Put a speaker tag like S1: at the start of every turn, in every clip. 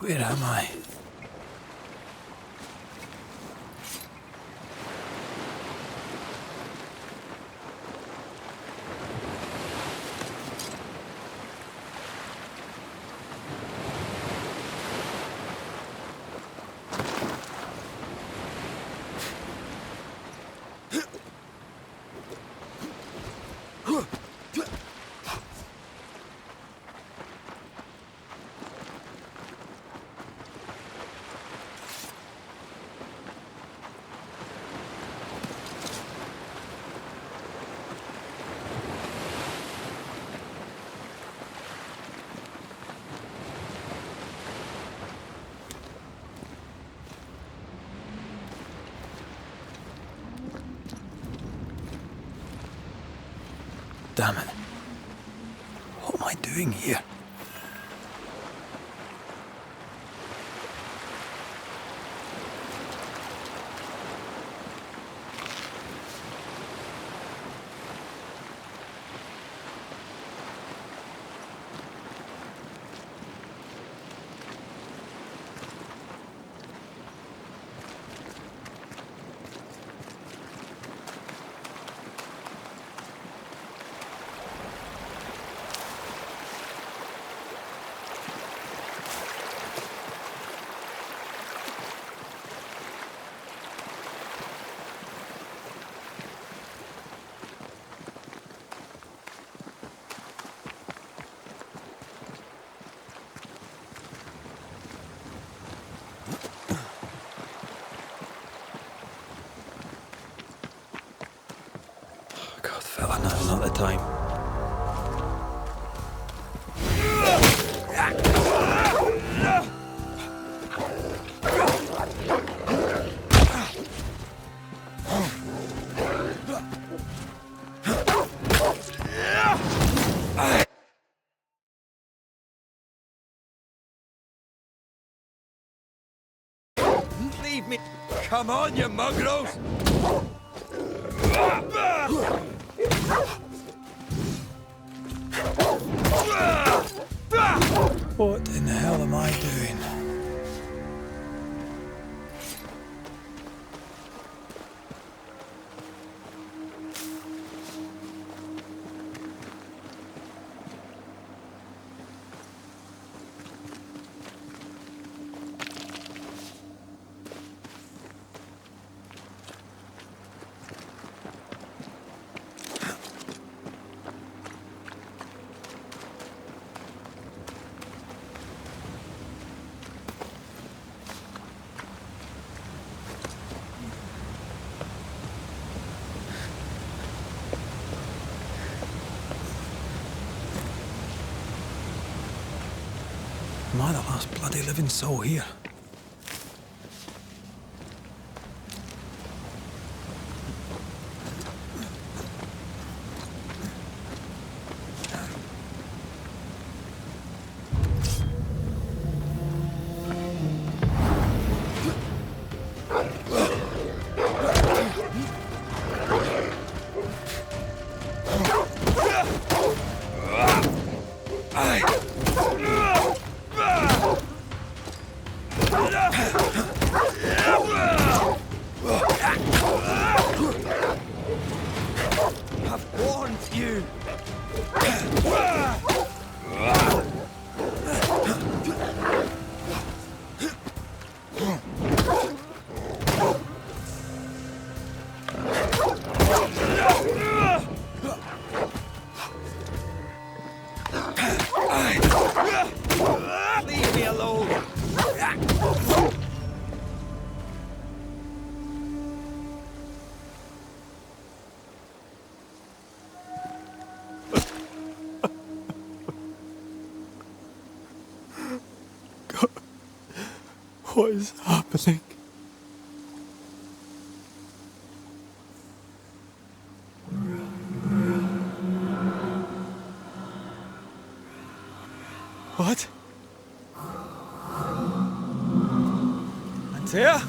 S1: Where am I? Damn it. What am I doing here? God, fella, now's not the time.
S2: Leave me! Come on, you mongrels!
S1: What in the hell am I doing? Am I the last bloody living soul here?
S2: I've warned you! Leave me alone!
S1: God, what is happening? What?
S2: Antea?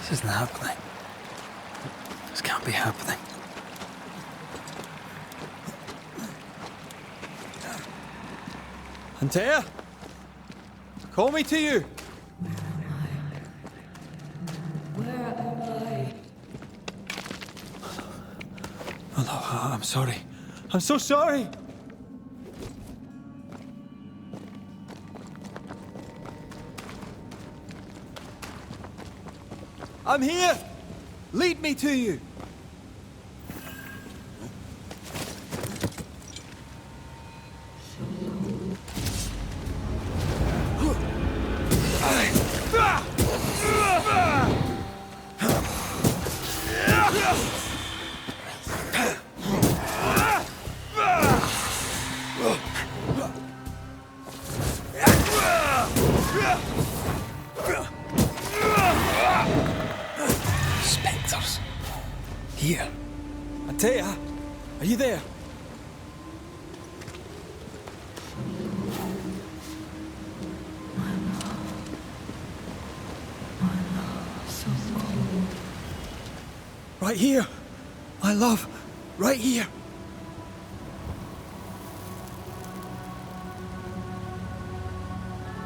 S1: This isn't happening. This can't be happening.
S2: Antea? Call me to you.
S1: Oh no, I'm sorry.
S2: I'm so sorry. I'm here. Lead me to you.
S1: Spectres. Here.
S2: Antea, are you there? Right here. My love. Right here.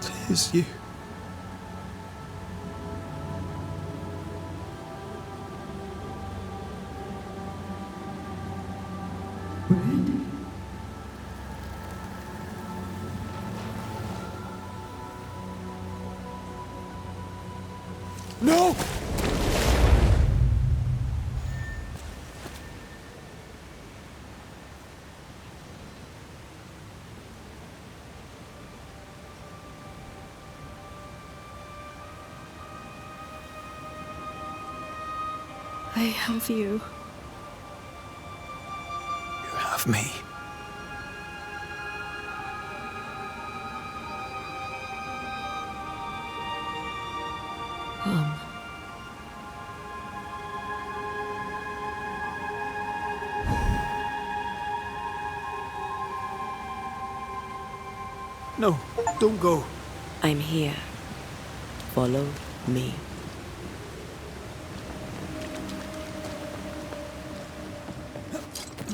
S1: Tis you.
S2: No!
S3: I have you.
S1: You have me.
S3: Come.
S2: No, don't go.
S3: I'm here. Follow me.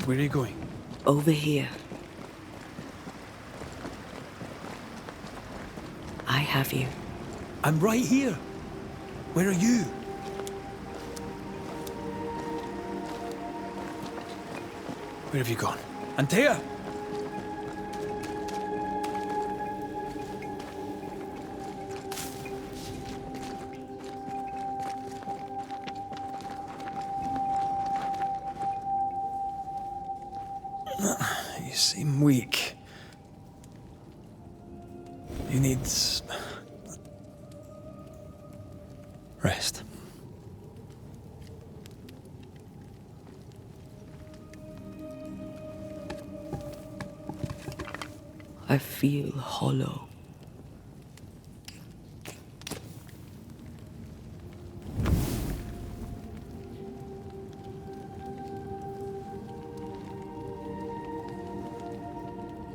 S1: Where are you going?
S3: Over here. I have you.
S2: I'm right here. Where are you?
S1: Where have you gone?
S2: Antea!
S1: You seem weak. You need rest.
S3: I feel hollow.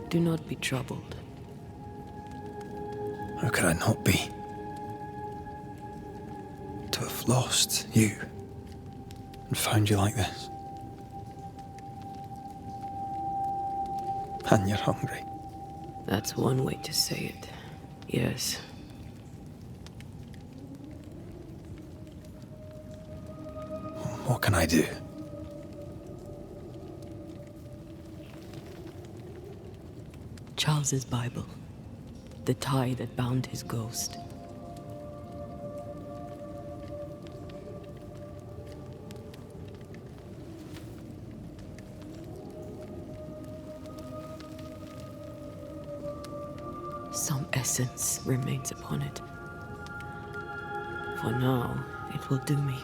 S3: Do not be troubled.
S1: How could I not be? To have lost you and found you like this. And you're hungry.
S3: That's one way to say it. Yes.
S1: What can I do?
S3: Charles's Bible. The tie that bound his ghost. Some essence remains upon it. For now, it will do me.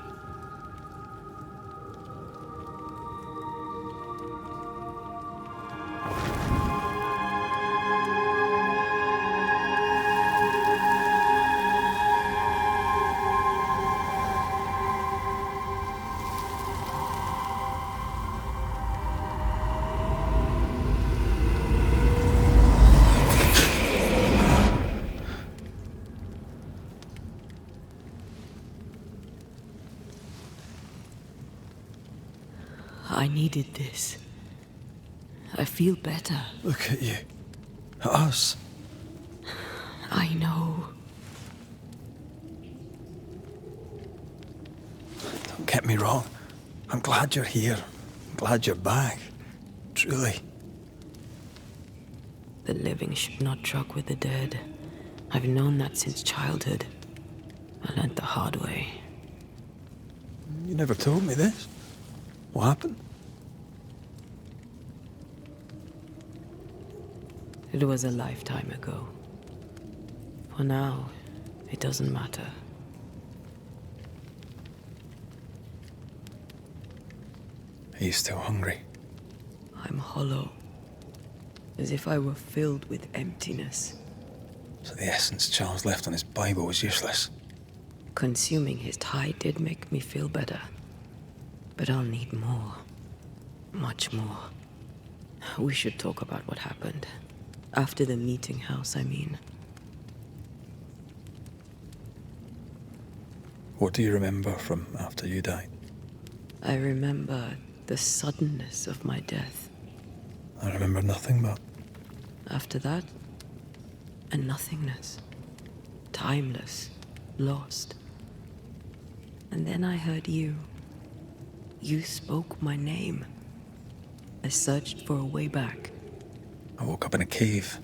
S3: I needed this. I feel better.
S1: Look at you. At us.
S3: I know.
S1: Don't get me wrong. I'm glad you're here. I'm glad you're back. Truly.
S3: The living should not truck with the dead. I've known that since childhood. I learned the hard way.
S1: You never told me this. What happened?
S3: It was a lifetime ago. For now, it doesn't matter.
S1: Are you still hungry?
S3: I'm hollow. As if I were filled with emptiness.
S1: So the essence Charles left on his Bible was useless.
S3: Consuming his tie did make me feel better. But I'll need more. Much more. We should talk about what happened. After the meeting house, I mean.
S1: What do you remember from after you died?
S3: I remember the suddenness of my death.
S1: I remember nothing but...
S3: After that, a nothingness. Timeless. Lost. And then I heard you. You spoke my name. I searched for a way back.
S1: I woke up in a cave.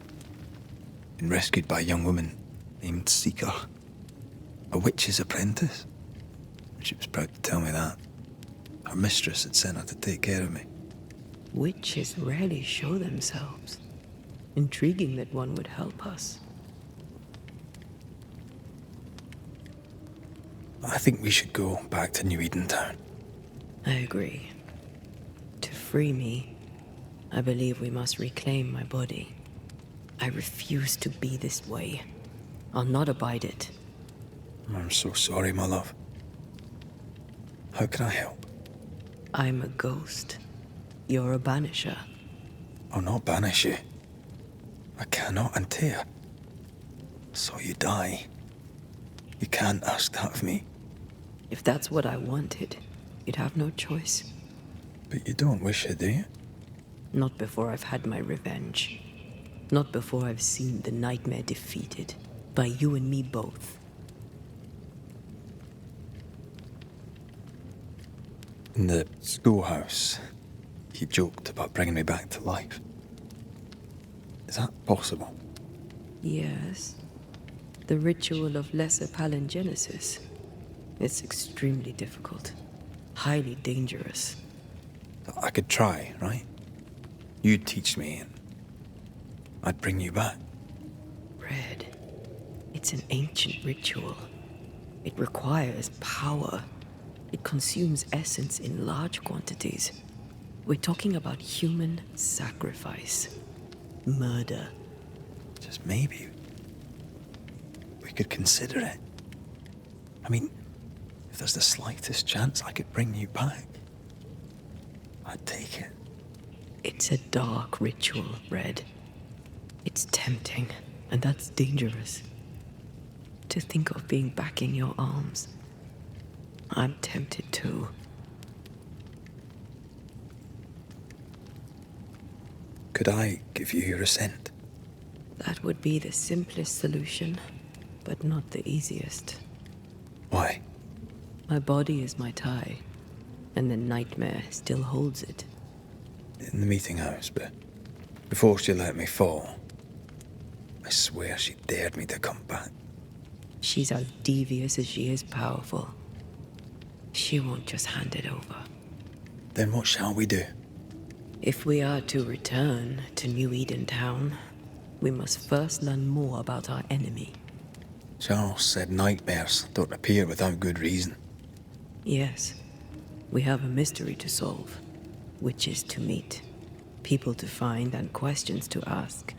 S1: Been rescued by a young woman named Seeker. A witch's apprentice. She was proud to tell me that. Her mistress had sent her to take care of me.
S3: Witches rarely show themselves. Intriguing that one would help us.
S1: I think we should go back to New Edentown.
S3: I agree. To free me, I believe we must reclaim my body. I refuse to be this way. I'll not abide it.
S1: I'm so sorry, my love. How can I help?
S3: I'm a ghost. You're a banisher.
S1: I'll not banish you. I cannot, Antea. I saw you die. You can't ask that of me.
S3: If that's what I wanted, you'd have no choice.
S1: But you don't wish it, do you?
S3: Not before I've had my revenge. Not before I've seen the nightmare defeated. By you and me both.
S1: In the schoolhouse, you joked about bringing me back to life. Is that possible?
S3: Yes. The ritual of lesser palingenesis. It's extremely difficult. Highly dangerous.
S1: I could try, right? You'd teach me and I'd bring you back.
S3: Red. It's an ancient ritual. It requires power. It consumes essence in large quantities. We're talking about human sacrifice. Murder.
S1: Just maybe we could consider it. I mean, if there's the slightest chance I could bring you back, I'd take it.
S3: It's a dark ritual, Red. It's tempting, and that's dangerous. To think of being back in your arms. I'm tempted too.
S1: Could I give you your assent?
S3: That would be the simplest solution, but not the easiest.
S1: Why?
S3: My body is my tie, and the nightmare still holds it.
S1: In the meeting house, but before she let me fall, I swear she dared me to come back.
S3: She's as devious as she is powerful. She won't just hand it over.
S1: Then what shall we do?
S3: If we are to return to New Eden Town, we must first learn more about our enemy.
S1: Charles said nightmares don't appear without good reason.
S3: Yes, we have a mystery to solve, witches to meet, people to find, and questions to ask.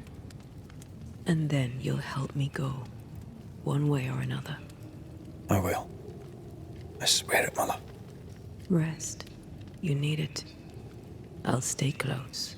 S3: And then you'll help me go, one way or another.
S1: I will. I swear it, Mother.
S3: Rest. You need it. I'll stay close.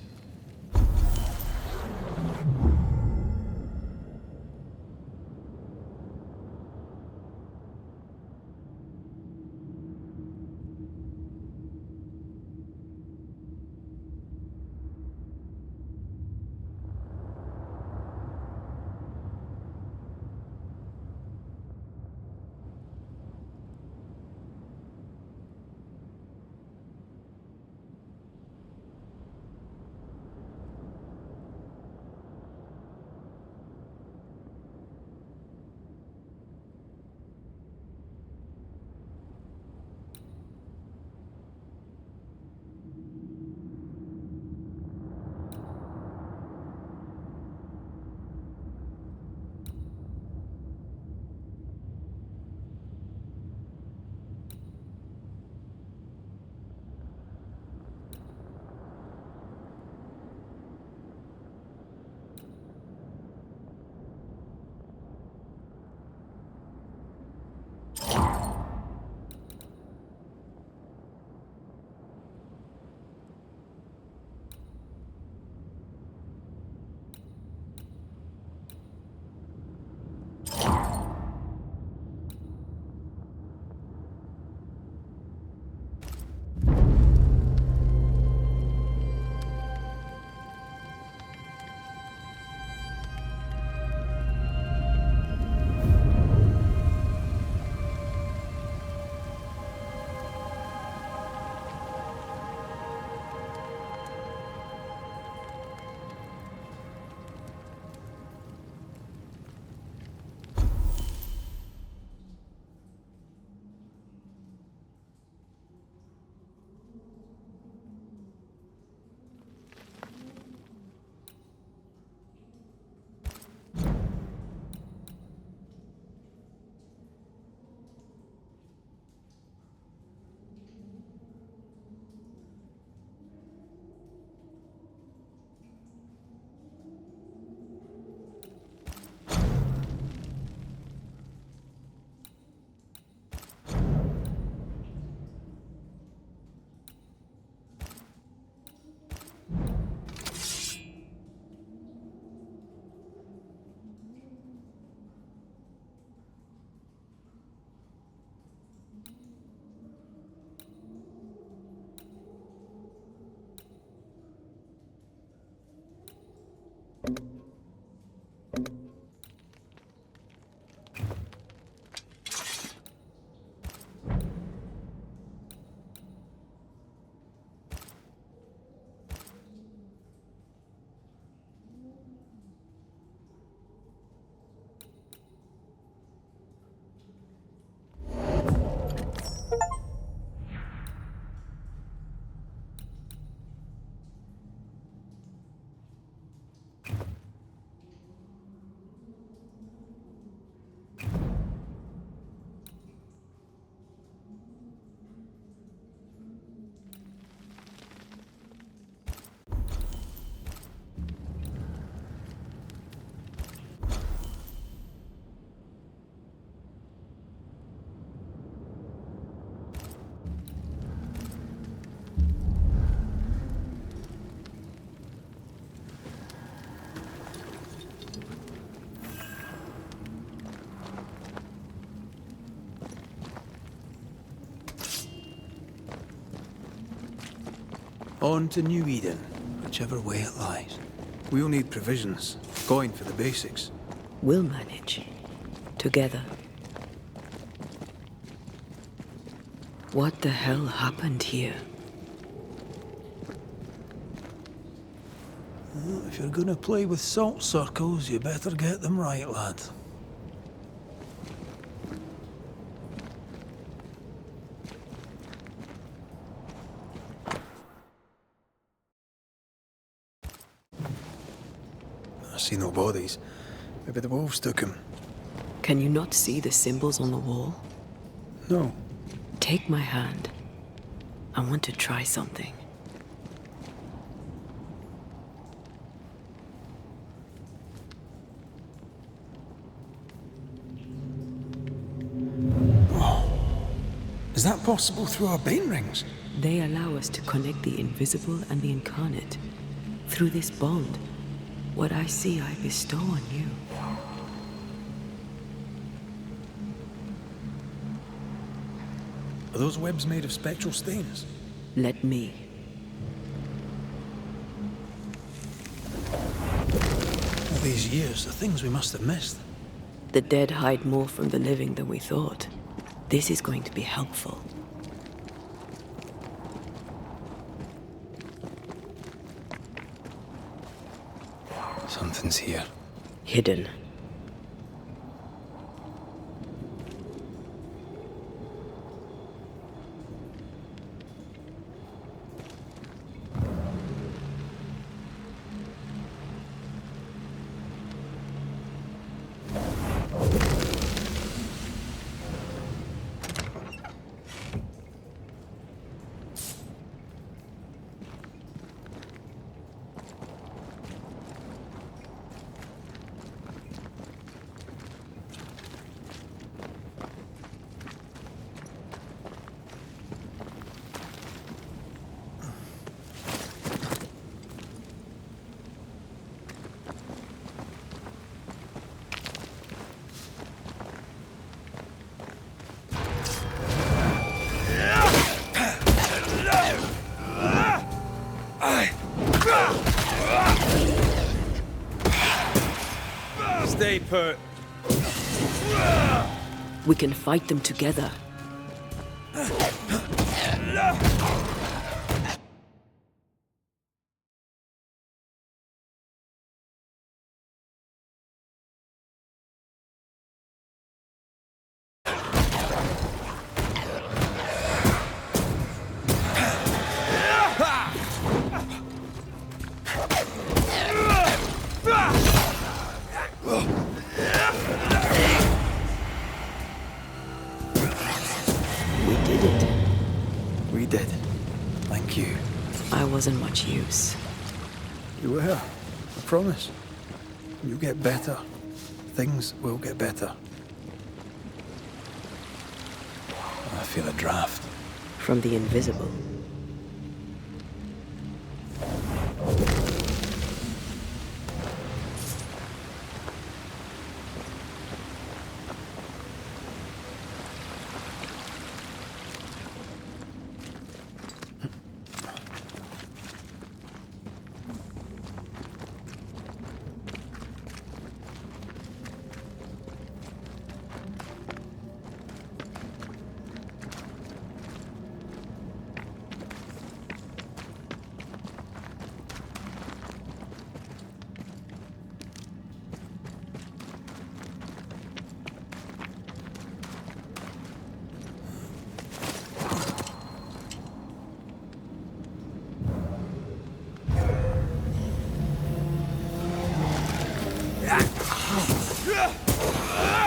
S1: On to New Eden, whichever way it lies. We'll need provisions, going for the basics.
S3: We'll manage. Together. What the hell happened here?
S1: Well, if you're gonna play with salt circles, you better get them right, lad. I see no bodies. Maybe the wolves took him.
S3: Can you not see the symbols on the wall?
S1: No.
S3: Take my hand. I want to try something.
S1: Is that possible through our bane rings?
S3: They allow us to connect the invisible and the incarnate. Through this bond, what I see I bestow on you.
S1: Are those webs made of spectral stains?
S3: Let me.
S1: All these years, the things we must have missed.
S3: The dead hide more from the living than we thought. This is going to be helpful.
S1: Something's here.
S3: Hidden.
S2: Stay put.
S3: We can fight them together.
S1: We did. Thank you.
S3: I wasn't much use.
S1: You were. I promise. You get better. Things will get better. I feel a draft.
S3: From the invisible.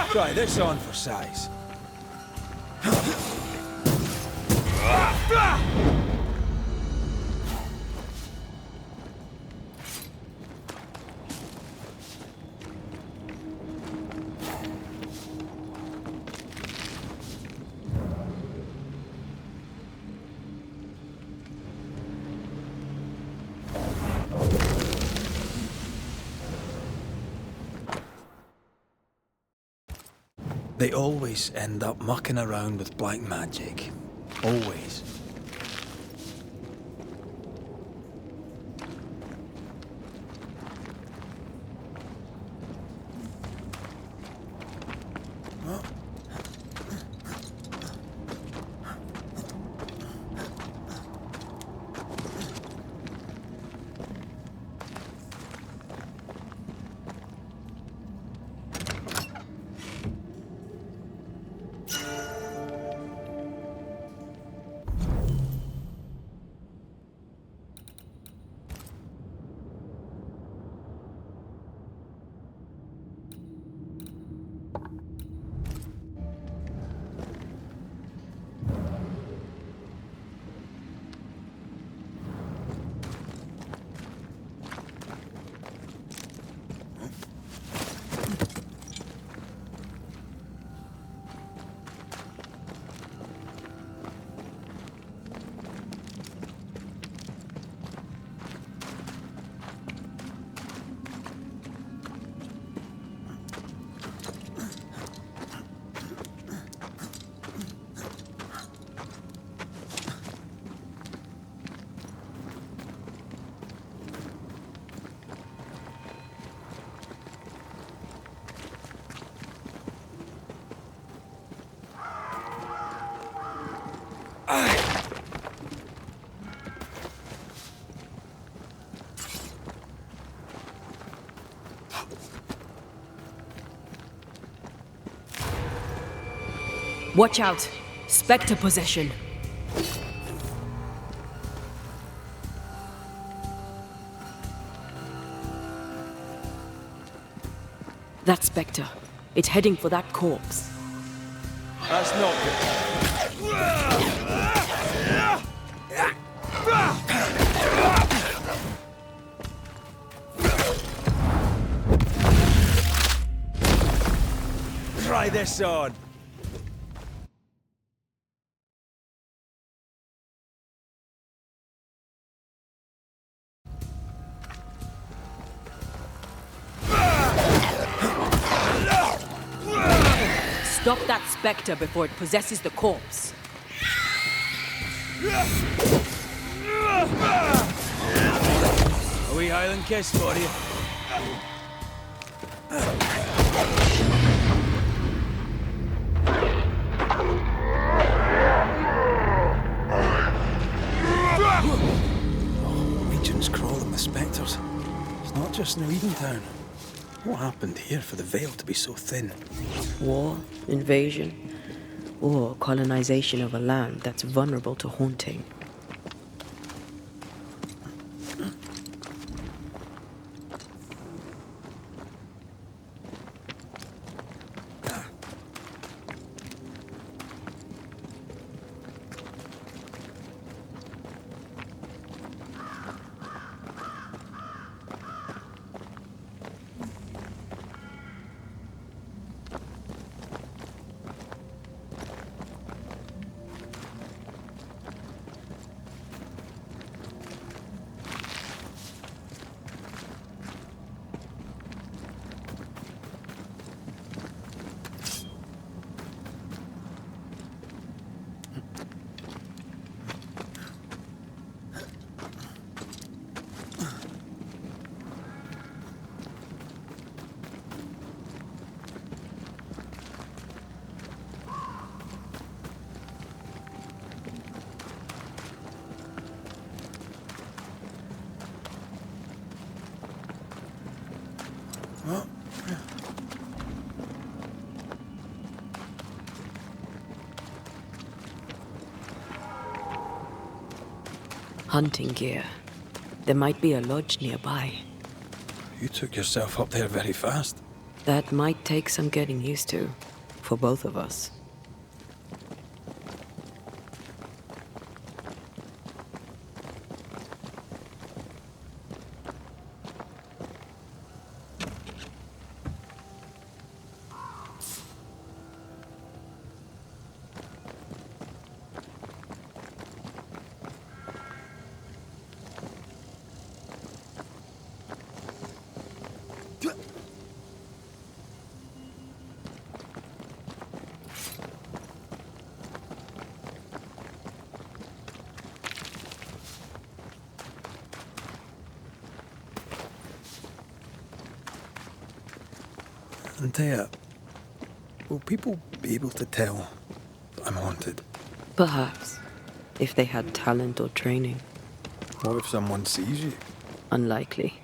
S1: Try this on for size. They always end up mucking around with black magic. Always.
S3: Watch out! Spectre possession! That Spectre. It's heading for that corpse.
S2: That's not good. Try this on.
S3: Stop that Spectre before it possesses the corpse.
S2: A wee Highland kiss for you.
S1: Legion's crawling with spectres. It's not just New Edentown. What happened here for the veil to be so thin?
S3: War, invasion, or colonization of a land that's vulnerable to haunting. Hunting gear. There might be a lodge nearby.
S1: You took yourself up there very fast.
S3: That might take some getting used to, for both of us.
S1: Antea, will people be able to tell that I'm haunted?
S3: Perhaps, if they had talent or training.
S1: What if someone sees you?
S3: Unlikely.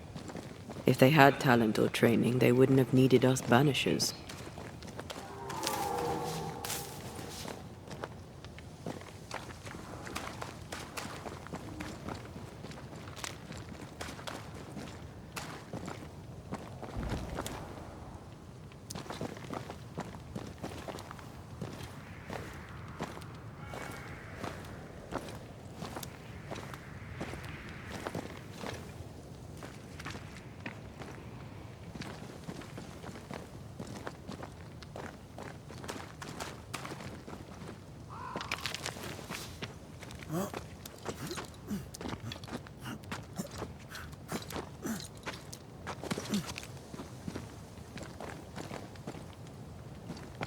S3: If they had talent or training, they wouldn't have needed us Banishers.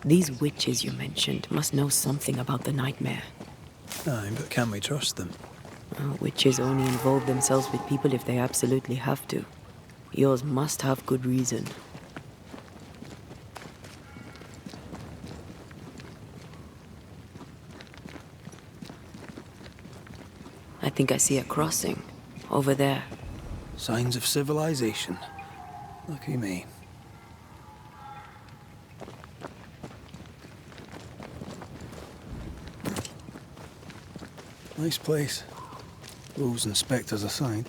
S3: These witches you mentioned must know something about the nightmare.
S1: Aye, but can we trust them?
S3: Witches only involve themselves with people if they absolutely have to. Yours must have good reason. think I see a crossing. Over there.
S1: Signs of civilization. Lucky me. Nice place. Wolves and spectres aside.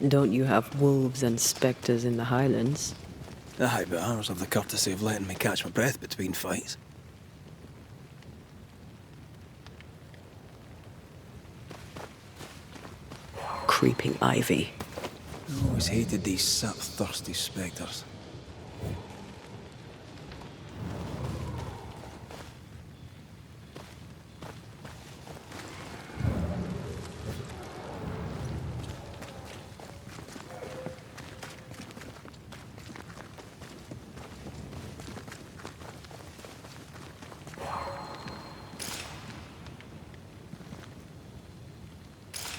S3: Don't you have wolves and spectres in the Highlands?
S1: Aye, but ours have the courtesy of letting me catch my breath between fights.
S3: Creeping ivy.
S1: I always hated these sap-thirsty spectres.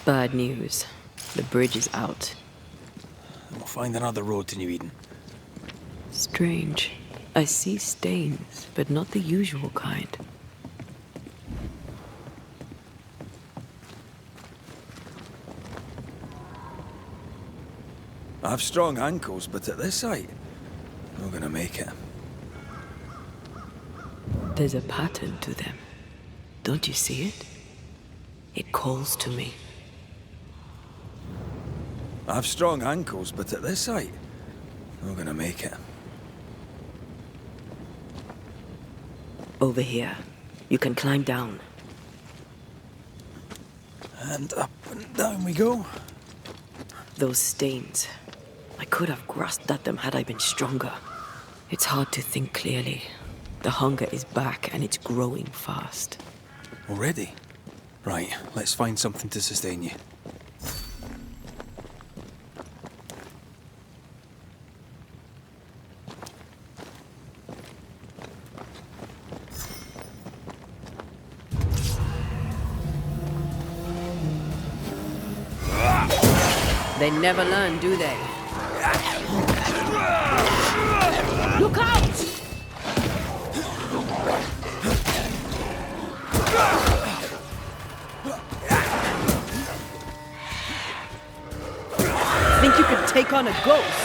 S3: Bad news. The bridge is out.
S1: We'll find another road to New Eden.
S3: Strange. I see stains, but not the usual kind.
S1: I have strong ankles, but at this height, I'm not gonna make it.
S3: There's a pattern to them. Don't you see it? It calls to me.
S1: I have strong ankles, but at this height, I'm not gonna make it.
S3: Over here. You can climb down.
S1: And up and down we go.
S3: Those stains. I could have grasped at them had I been stronger. It's hard to think clearly. The hunger is back and it's growing fast.
S1: Already? Right, let's find something to sustain you.
S3: They never learn, do they? Look out! Think you could take on a ghost?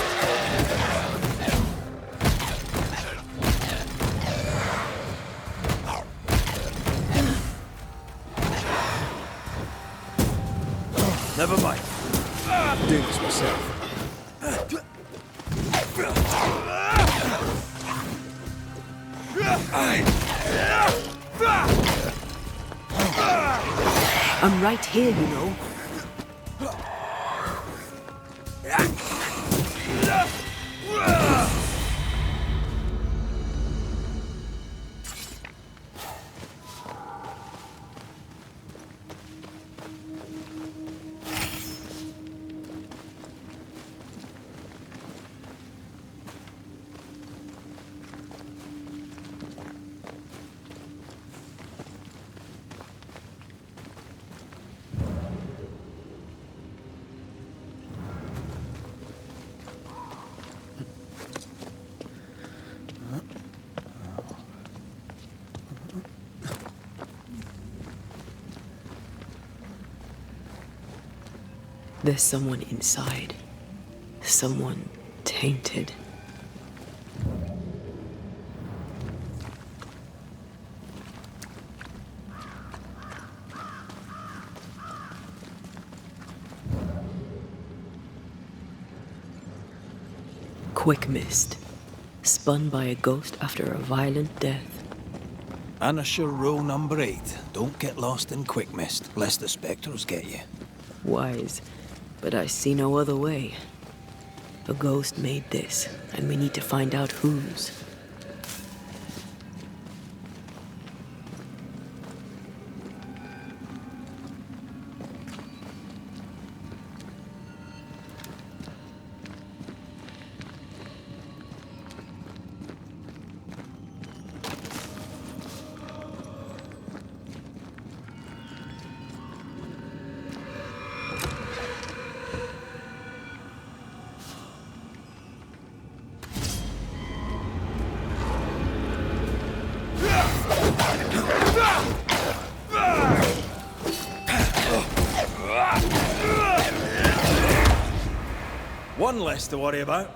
S1: Never mind. I'm doing this myself.
S3: I'm right here, you know. There's someone inside. Someone tainted. Quick mist. Spun by a ghost after a violent death.
S1: Banisher rule number 8. Don't get lost in quick mist, lest the spectres get you.
S3: Wise, but I see no other way. A ghost made this, and we need to find out whose.
S1: one less to worry about.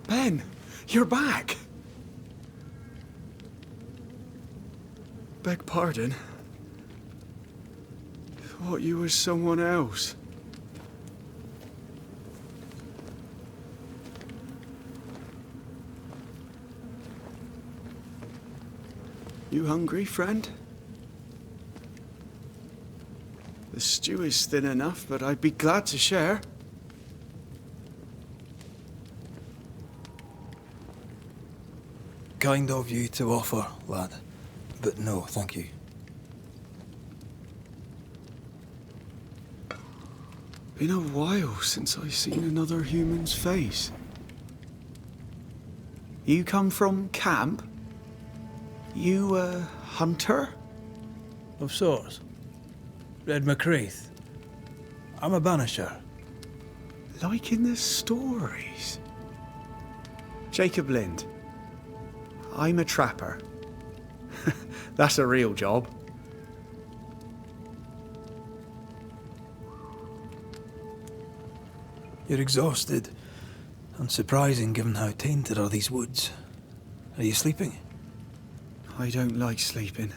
S4: Ben, you're back. Beg pardon. Thought you was someone else. You hungry, friend? The stew is thin enough, but I'd be glad to share.
S1: Kind of you to offer, lad. But no, thank you.
S4: Been a while since I seen another human's face. You come from camp? You a hunter?
S1: Of sorts. Red McCraith. I'm a banisher.
S4: Like in the stories. Jacob Lind. I'm a trapper. That's a real job.
S1: You're exhausted. Unsurprising given how tainted are these woods. Are you sleeping?
S4: I don't like sleeping.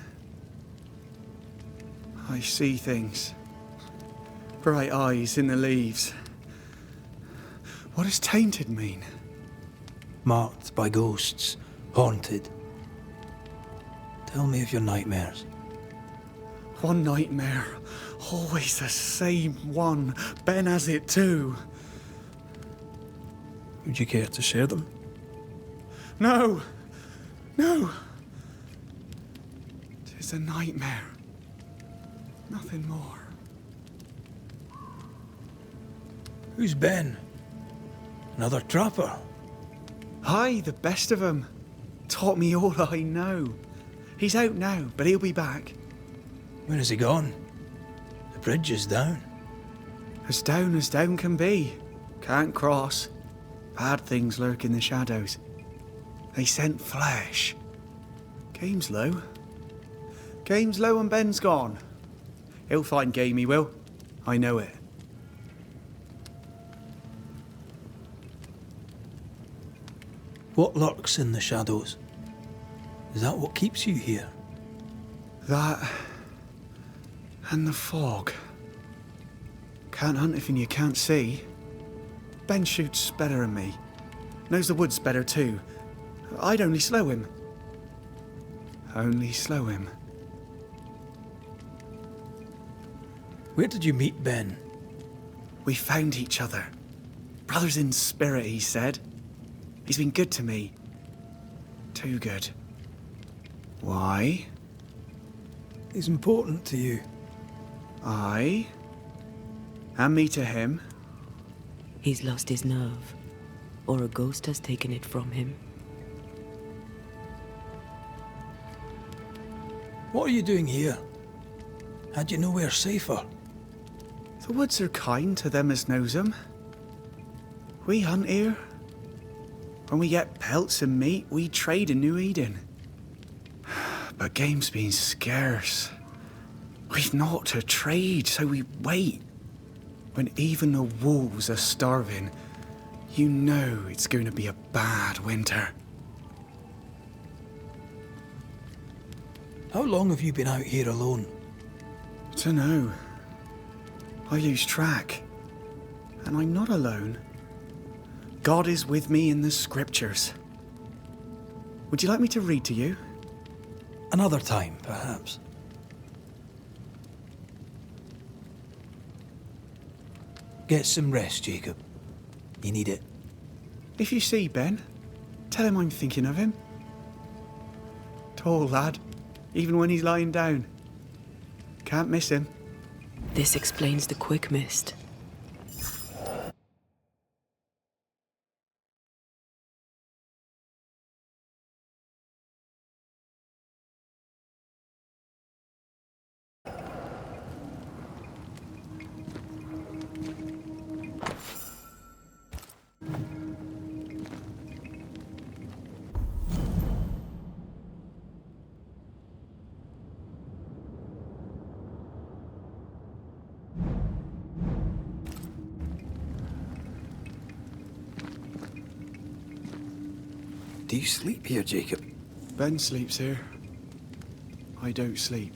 S4: I see things. Bright eyes in the leaves. What does tainted mean?
S1: Marked by ghosts. Haunted. Tell me of your nightmares.
S4: One nightmare. Always the same one. Ben has it too.
S1: Would you care to share them?
S4: No! No! 'Tis a nightmare. Nothing more.
S1: Who's Ben? Another trapper?
S4: Aye, the best of 'em. Taught me all I know. He's out now, but he'll be back.
S1: Where has he gone? The bridge is down.
S4: As down can be. Can't cross. Bad things lurk in the shadows. They scent flesh. Game's low. Game's low and Ben's gone. He'll find game, he will. I know it.
S1: What lurks in the shadows? Is that what keeps you here?
S4: That and the fog. Can't hunt if you can't see. Ben shoots better than me. Knows the woods better too. I'd only slow him. Only slow him.
S1: Where did you meet Ben?
S4: We found each other. Brothers in spirit, he said. He's been good to me. Too good. Why?
S1: He's important to you.
S4: I? And me to him?
S3: He's lost his nerve, or a ghost has taken it from him.
S1: What are you doing here? Had you nowhere safer?
S4: The woods are kind to them as knows 'em. We hunt here. When we get pelts and meat, we trade in New Eden. But game's been scarce. We've naught to trade, so we wait. When even the wolves are starving, you know it's going to be a bad winter.
S1: How long have you been out here alone?
S4: Dunno. I lose track. And I'm not alone. God is with me in the scriptures. Would you like me to read to you?
S1: Another time, perhaps. Get some rest, Jacob. You need it.
S4: If you see Ben, tell him I'm thinking of him. Tall lad, even when he's lying down. Can't miss him.
S3: This explains the quick mist.
S1: Do you sleep here, Jacob?
S4: Ben sleeps here. I don't sleep.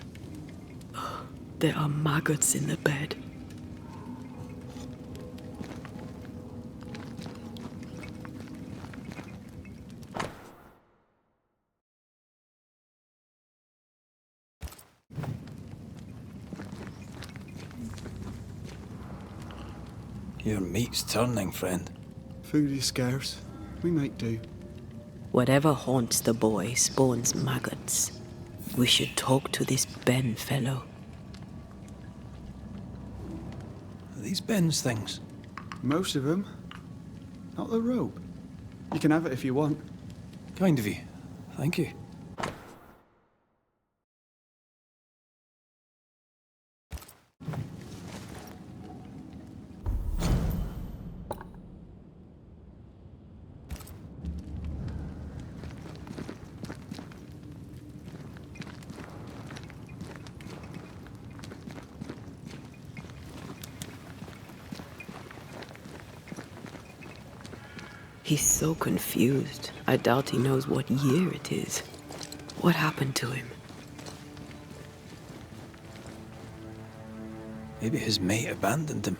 S3: There are maggots in the bed.
S1: Your meat's turning, friend.
S4: Food is scarce. We make do.
S3: Whatever haunts the boy spawns maggots. We should talk to this Ben fellow.
S1: Are these Ben's things?
S4: Most of them. Not the rope. You can have it if you want.
S1: Kind of you. Thank you.
S3: He's so confused. I doubt he knows what year it is. What happened to him?
S1: Maybe his mate abandoned him.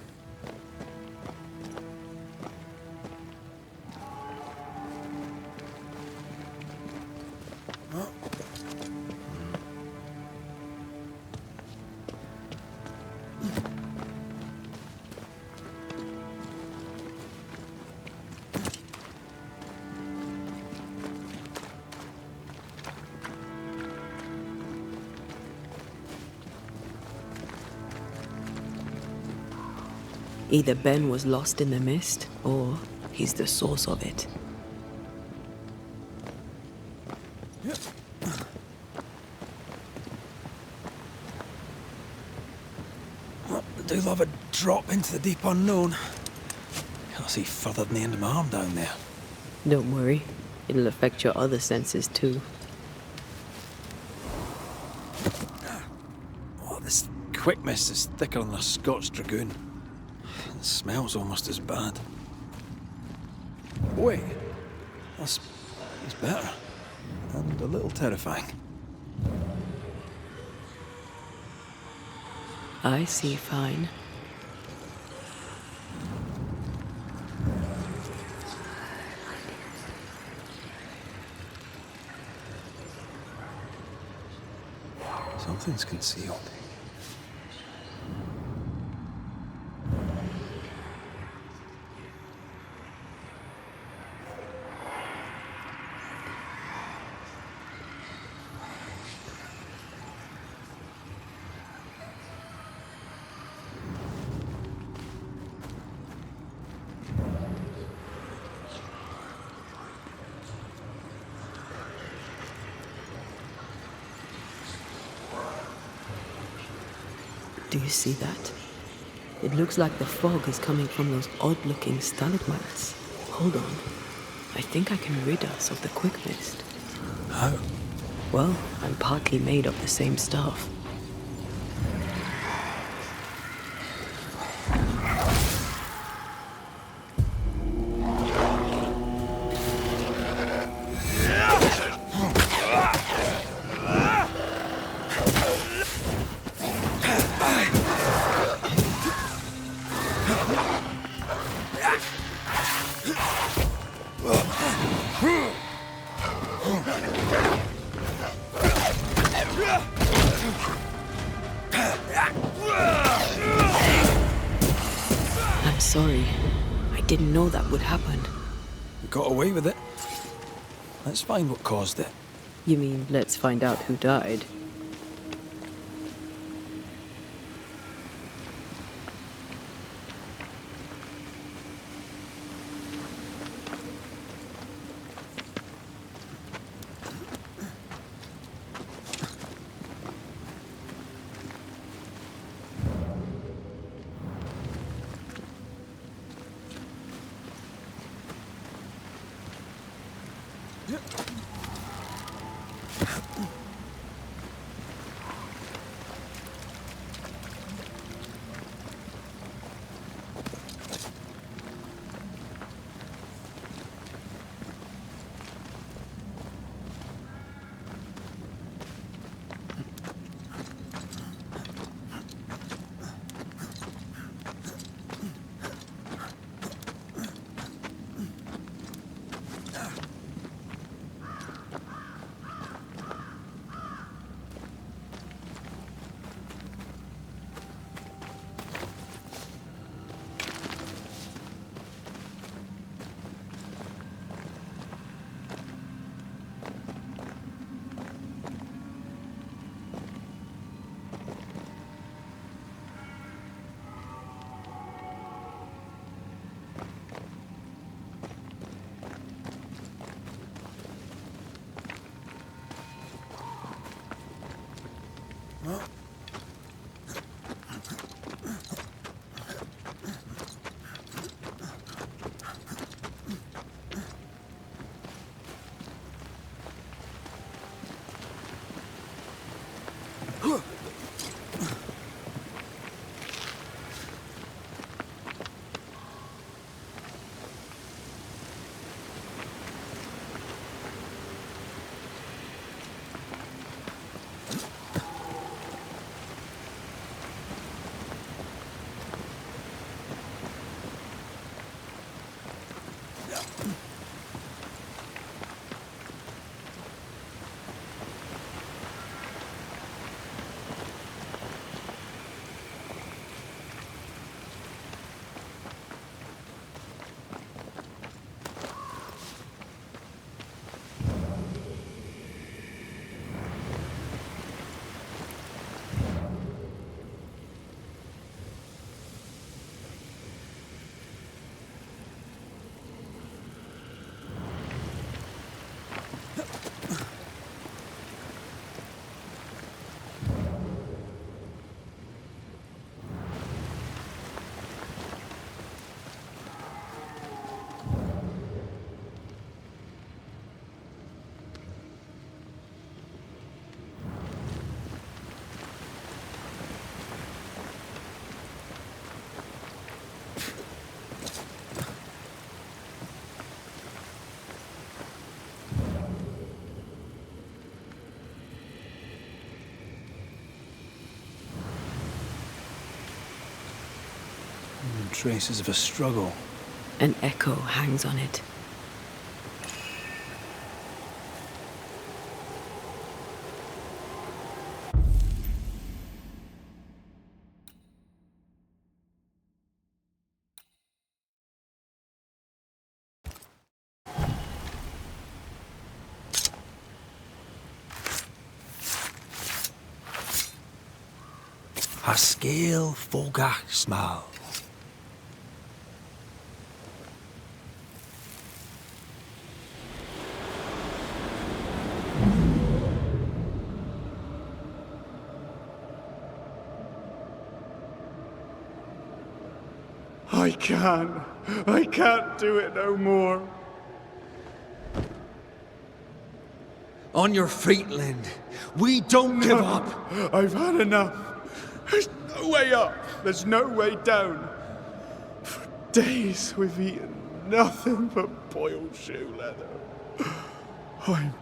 S3: Either Ben was lost in the mist, or he's the source of it.
S1: I do love a drop into the deep unknown. Can't see further than the end of my arm down there.
S3: Don't worry, it'll affect your other senses too.
S1: Oh, this quick mist is thicker than a Scotch dragoon. It smells almost as bad. Wait, that's better. And a little terrifying.
S3: I see fine.
S1: Something's concealed.
S3: Do you see that? It looks like the fog is coming from those odd-looking stalagmites. Hold on. I think I can rid us of the quick mist.
S1: How?
S3: Well, I'm partly made of the same stuff. sorry. I didn't know that would happen.
S1: We got away with it. Let's find what caused it.
S3: You mean, let's find out who died?
S1: Traces of a struggle.
S3: An echo hangs on it.
S1: A scale fogach smile.
S4: I can't do it no more.
S2: On your feet, Lind. We don't give up.
S4: I've had enough. There's no way up. There's no way down. For days we've eaten nothing but boiled shoe leather. I'm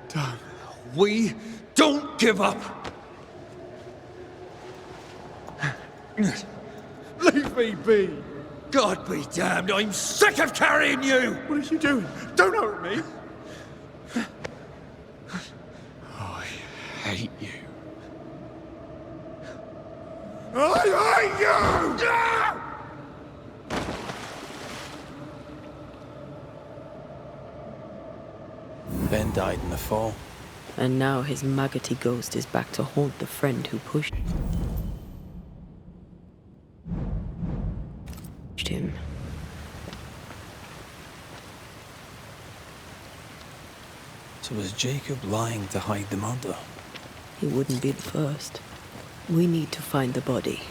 S4: done.
S2: We don't give up.
S4: Leave me be.
S2: God be damned, I'm sick of carrying you!
S4: What are you doing? Don't hurt me. I hate you. I hate you!
S1: died in the fall.
S3: And now his maggoty ghost is back to haunt the friend who pushed him.
S1: So was Jacob lying to hide the murder?
S3: He wouldn't be the first. We need to find the body,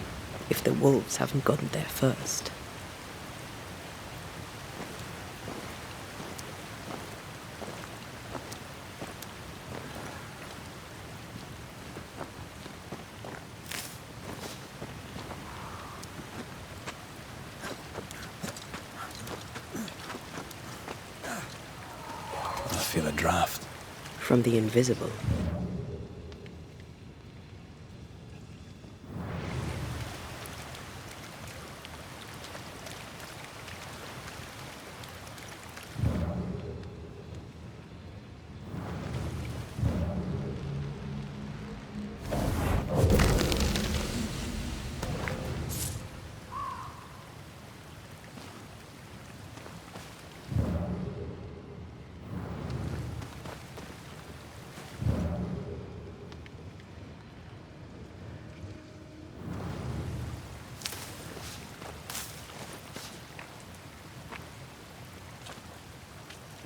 S3: if the wolves haven't gotten there first.
S1: I feel a draft.
S3: From the invisible.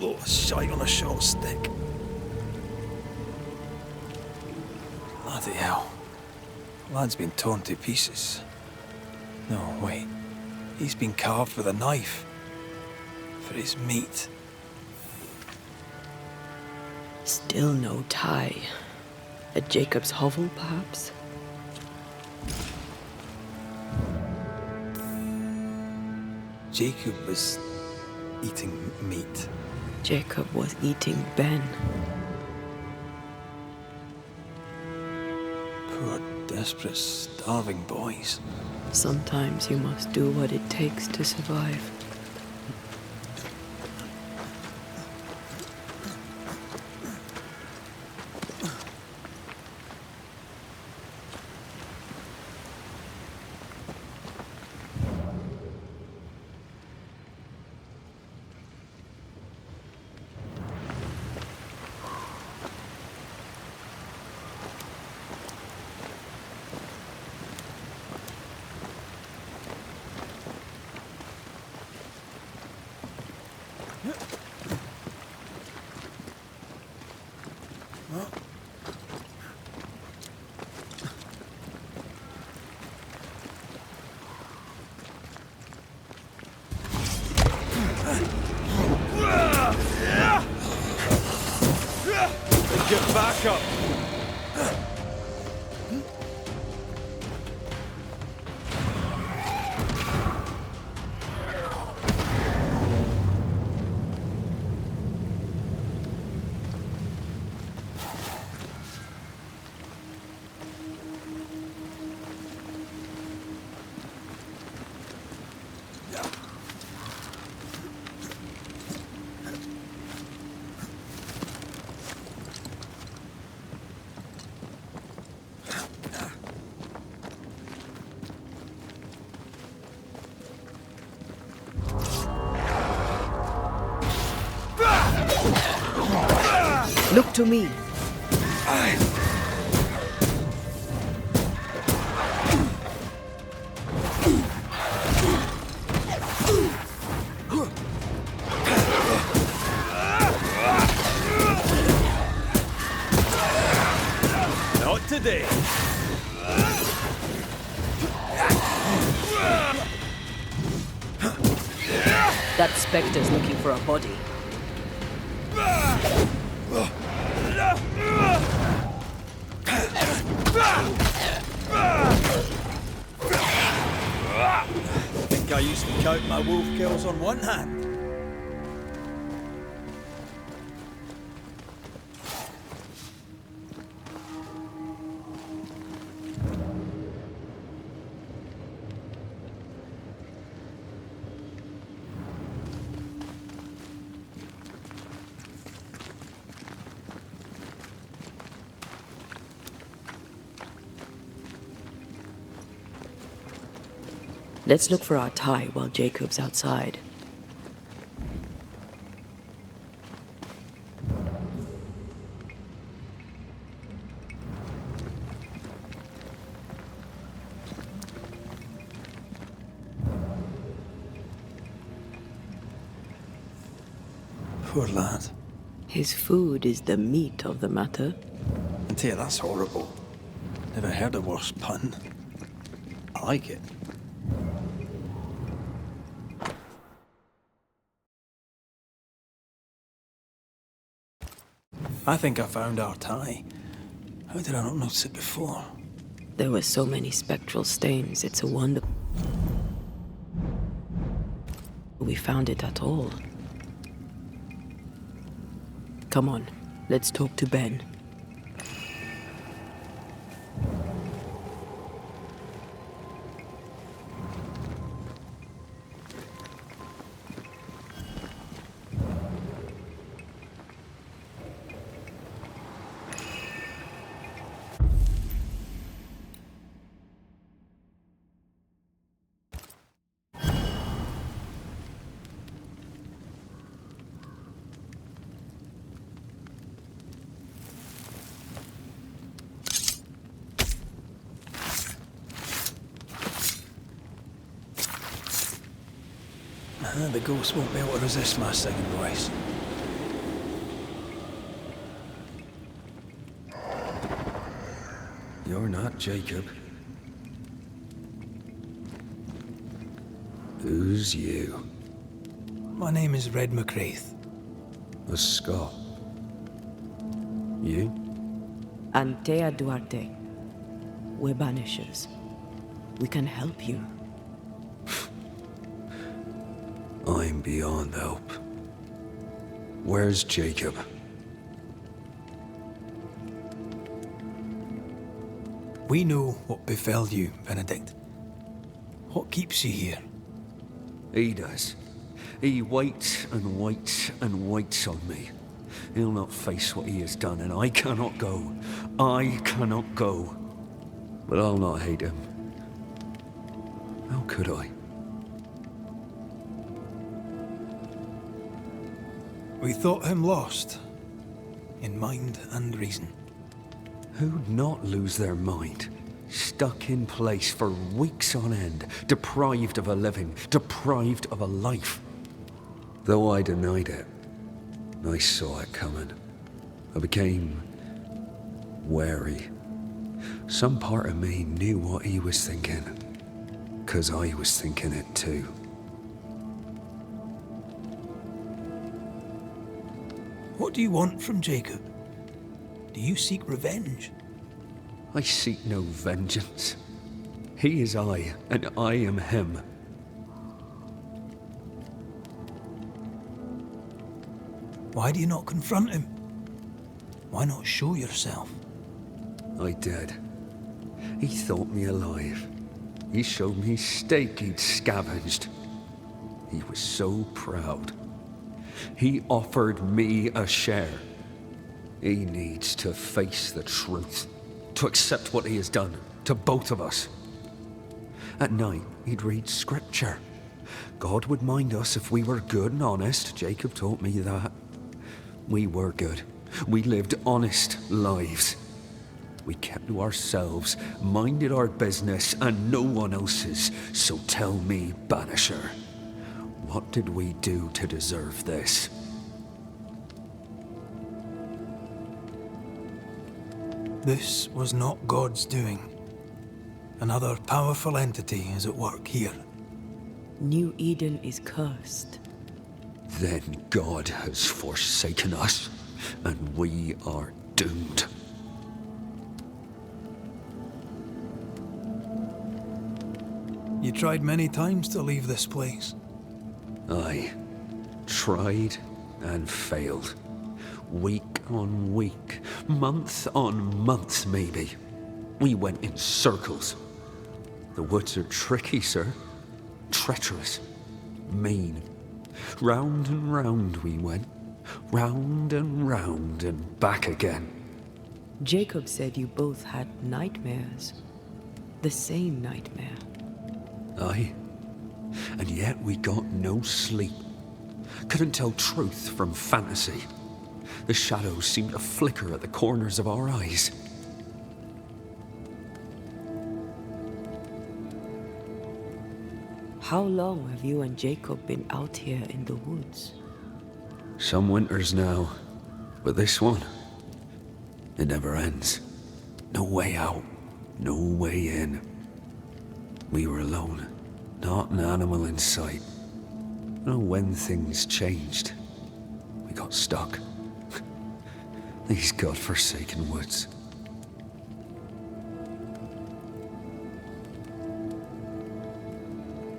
S1: Oh, shite on a short stick. Bloody hell. Lad's been torn to pieces. No, wait. He's been carved with a knife. For his meat.
S3: Still no tie. At Jacob's hovel, perhaps?
S1: Jacob was eating meat.
S3: Jacob was eating Ben.
S1: Poor, desperate, starving boys.
S3: Sometimes you must do what it takes to survive.
S2: Get back up!
S3: Look to me.
S2: Not today.
S3: That specter's looking for a body.
S1: Think I used to count my wolf kills on one hand.
S3: Let's look for our tie while Jacob's outside.
S1: Poor lad.
S3: His food is the meat of the matter.
S1: I tell you, that's horrible. Never heard a worse pun. I like it. I think I found our tie. How did I not notice it before?
S3: There were so many spectral stains, it's a wonder we found it at all. Come on, let's talk to Ben.
S1: The ghost won't be able to resist my singing voice.
S2: You're not Jacob. Who's you?
S1: My name is Red McCraith.
S2: A Scot. You?
S3: Antea Duarte. We're Banishers. We can help you.
S2: I'm beyond help. Where's Jacob?
S1: We know what befell you, Benedict. What keeps you here?
S2: He does. He waits and waits and waits on me. He'll not face what he has done, and I cannot go. I cannot go. But I'll not hate him. How could I?
S1: We thought him lost, in mind and reason.
S2: Who'd not lose their mind? Stuck in place for weeks on end, deprived of a living, deprived of a life. Though I denied it, I saw it coming. I became wary. Some part of me knew what he was thinking, 'cause I was thinking it too.
S1: What do you want from Jacob? Do you seek revenge?
S2: I seek no vengeance. He is I, and I am him.
S1: Why do you not confront him? Why not show yourself?
S2: I did. He thought me alive. He showed me steak he'd scavenged. He was so proud. He offered me a share. He needs to face the truth, to accept what he has done to both of us. At night, he'd read scripture. God would mind us if we were good and honest. Jacob taught me that. We were good. We lived honest lives. We kept to ourselves, minded our business and no one else's. So tell me, Banisher, what did we do to deserve this?
S1: This was not God's doing. Another powerful entity is at work here.
S3: New Eden is cursed.
S2: Then God has forsaken us, and we are doomed.
S1: You tried many times to leave this place.
S2: I tried and failed. Week on week, month on month maybe. We went in circles. The woods are tricky, sir. Treacherous. Mean. Round and round we went. Round and back again.
S3: Jacob said you both had nightmares. The same nightmare.
S2: Aye. And yet we got no sleep. Couldn't tell truth from fantasy. The shadows seemed to flicker at the corners of our eyes.
S3: How long have you and Jacob been out here in the woods?
S2: Some winters now, but this one, it never ends. No way out, no way in. We were alone, not an animal in sight. I know when things changed, we got stuck. These godforsaken woods.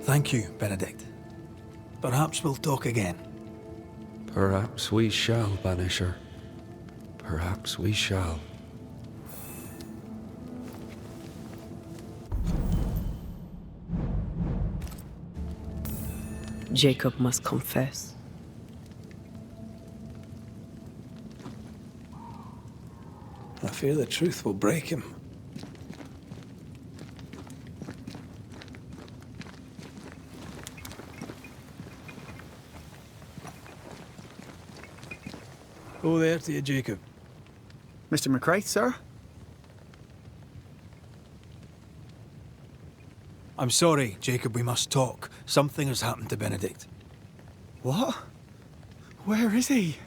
S1: Thank you, Benedict. Perhaps we'll talk again.
S2: Perhaps we shall, Banisher. Perhaps we shall.
S3: Jacob must confess.
S1: I fear the truth will break him. Oh, there to you, Jacob.
S4: Mr. McCraith, sir?
S1: I'm sorry, Jacob, we must talk. Something has happened to Benedict.
S4: What? Where is he?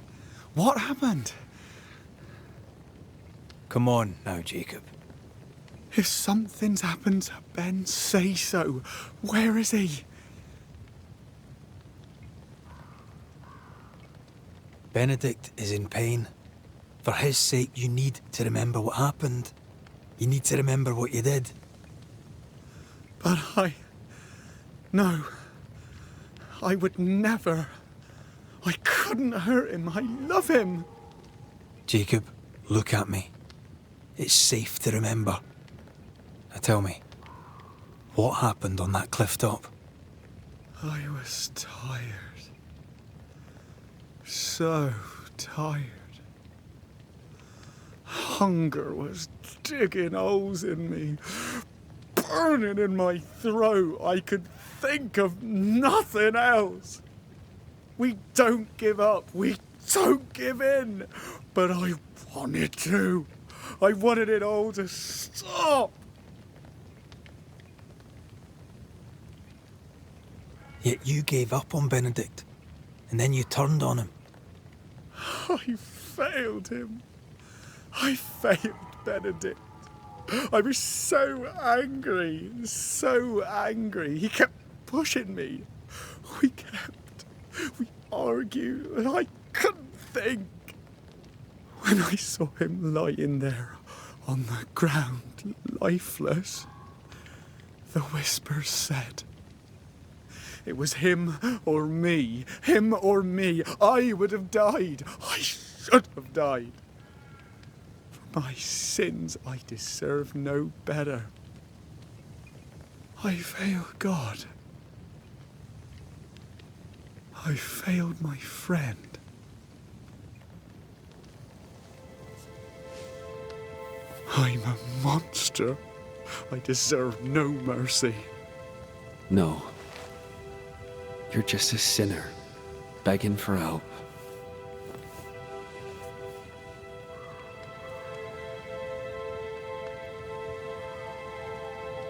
S4: What happened?
S1: Come on now, Jacob.
S4: If something's happened to Ben, say so. Where is he?
S1: Benedict is in pain. For his sake, you need to remember what happened. You need to remember what you did.
S4: But No. I would never. I couldn't hurt him. I love him.
S1: Jacob, look at me. It's safe to remember. Now tell me, what happened on that cliff top?
S4: I was tired. So tired. Hunger was digging holes in me, burning in my throat. I could think of nothing else. We don't give up. We don't give in. But I wanted to. I wanted it all to stop.
S1: Yet you gave up on Benedict, and then you turned on him.
S4: I failed him. I failed Benedict. I was so angry, so angry. He kept pushing me. We argued, and I couldn't think. When I saw him lying there on the ground, lifeless, the whispers said, it was him or me. Him or me. I would have died. I should have died. For my sins, I deserve no better. I failed God. I failed my friend. I'm a monster. I deserve no mercy.
S2: No. You're just a sinner, begging for help.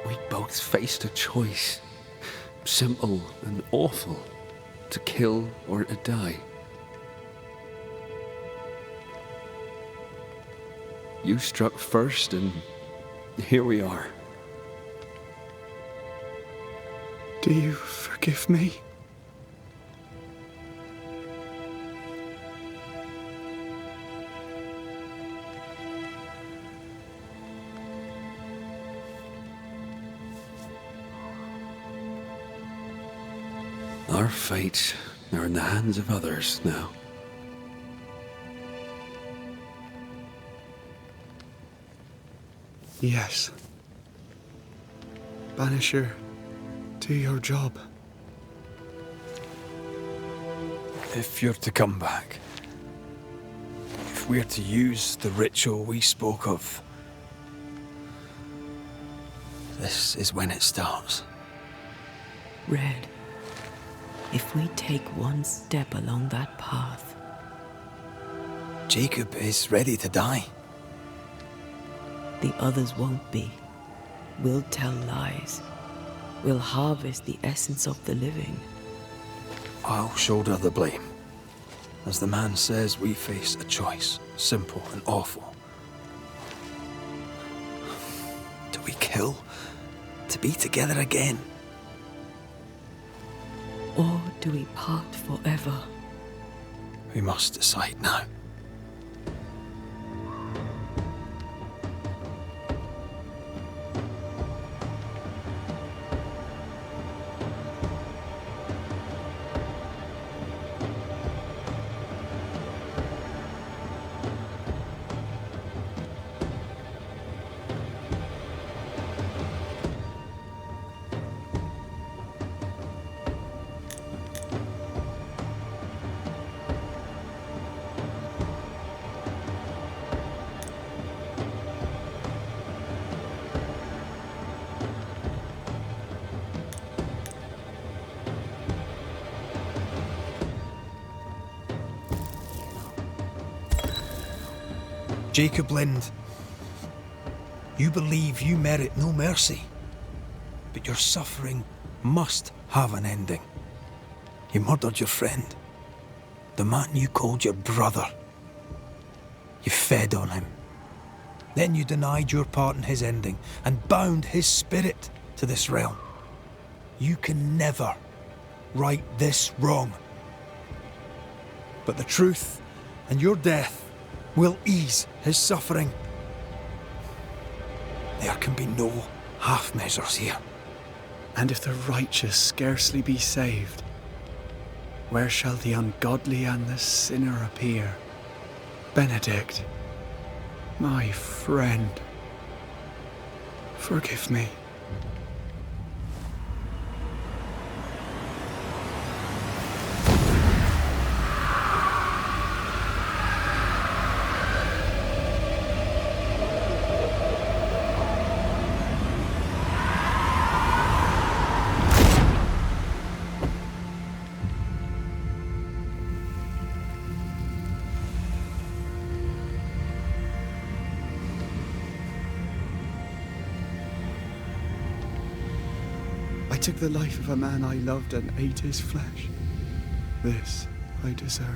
S2: We both faced a choice, simple and awful, to kill or to die. You struck first, and here we are.
S4: Do you forgive me?
S2: Our fates are in the hands of others now.
S4: Yes. Banisher, do your job.
S1: If you're to come back, if we're to use the ritual we spoke of, this is when it starts.
S3: Red, if we take one step along that path,
S1: Jacob is ready to die.
S3: the others won't be. We'll tell lies. We'll harvest the essence of the living.
S1: I'll shoulder the blame. As the man says, we face a choice, simple and awful. Do we kill to be together again?
S3: Or do we part forever?
S1: We must decide now. Jacob Lind, you believe you merit no mercy, but your suffering must have an ending. You murdered your friend, the man you called your brother. You fed on him. Then you denied your part in his ending and bound his spirit to this realm. You can never right this wrong. But the truth and your death will ease his suffering. There can be no half measures here.
S4: And if the righteous scarcely be saved, where shall the ungodly and the sinner appear? Benedict, my friend, forgive me. I took the life of a man I loved and ate his flesh. This I deserve.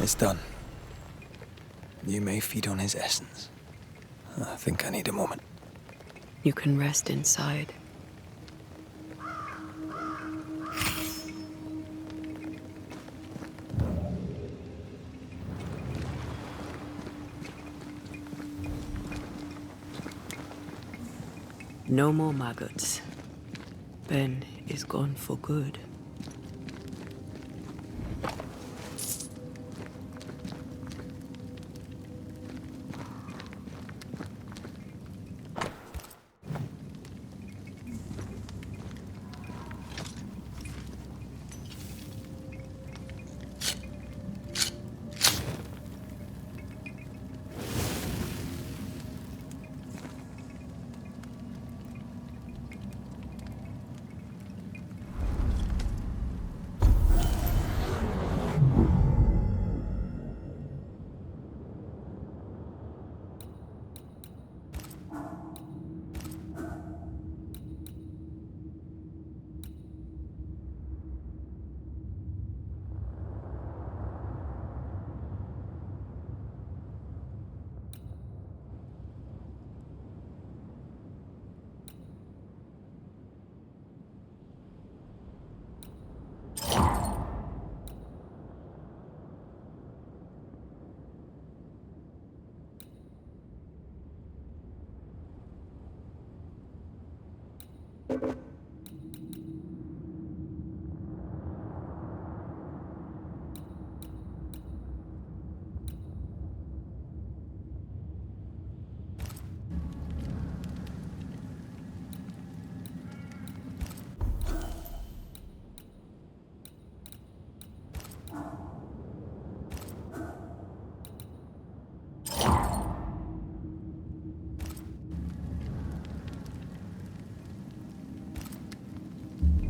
S1: It's done. You may feed on his essence. I think I need a moment.
S3: You can rest inside. No more maggots. Ben is gone for good.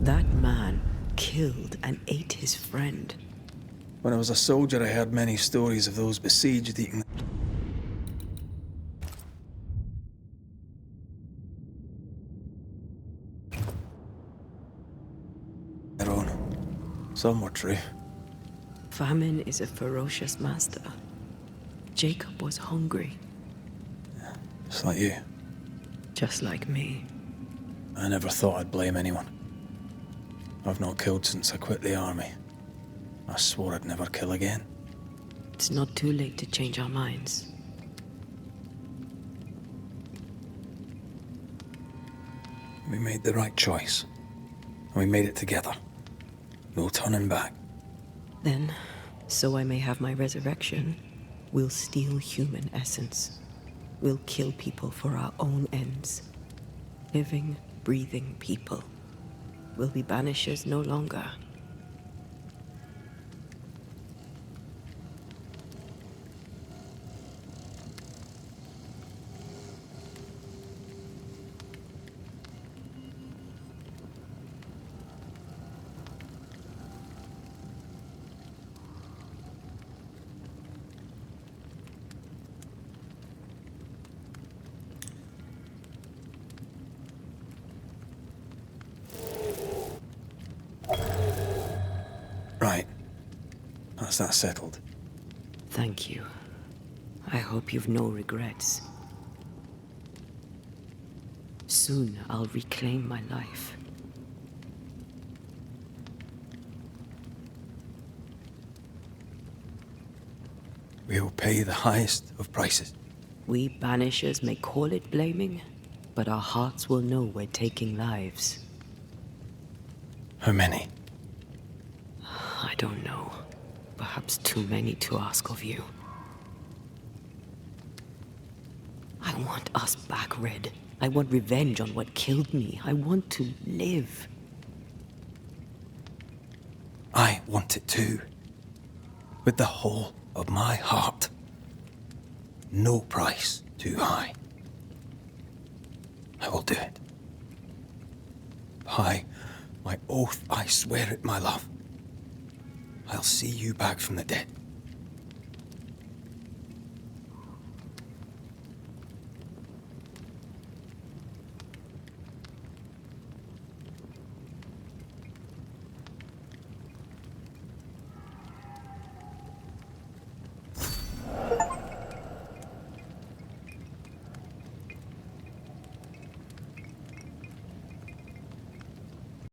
S3: That man killed and ate his friend.
S1: When I was a soldier, I heard many stories of those besieged eating. Some were true.
S3: Famine is a ferocious master. Jacob was hungry,
S1: Just like you.
S3: just like me.
S1: I never thought I'd blame anyone. I've not killed since I quit the army. I swore I'd never kill again.
S3: It's not too late to change our minds.
S1: We made the right choice. And we made it together. No turning back.
S3: Then, so I may have my resurrection, we'll steal human essence. We'll kill people for our own ends. Living, breathing people. We'll be banishers no longer.
S1: Right. That's that settled.
S3: Thank you. I hope you've no regrets. Soon I'll reclaim my life.
S1: We'll pay the highest of prices.
S3: We banishers may call it blaming, but our hearts will know we're taking lives.
S1: How many?
S3: I don't know. Perhaps too many to ask of you. I want us back, Red. I want revenge on what killed me. I want to live.
S1: I want it too. With the whole of my heart. No price too high. I will do it. By my oath, I swear it, my love. I'll see you back from the dead.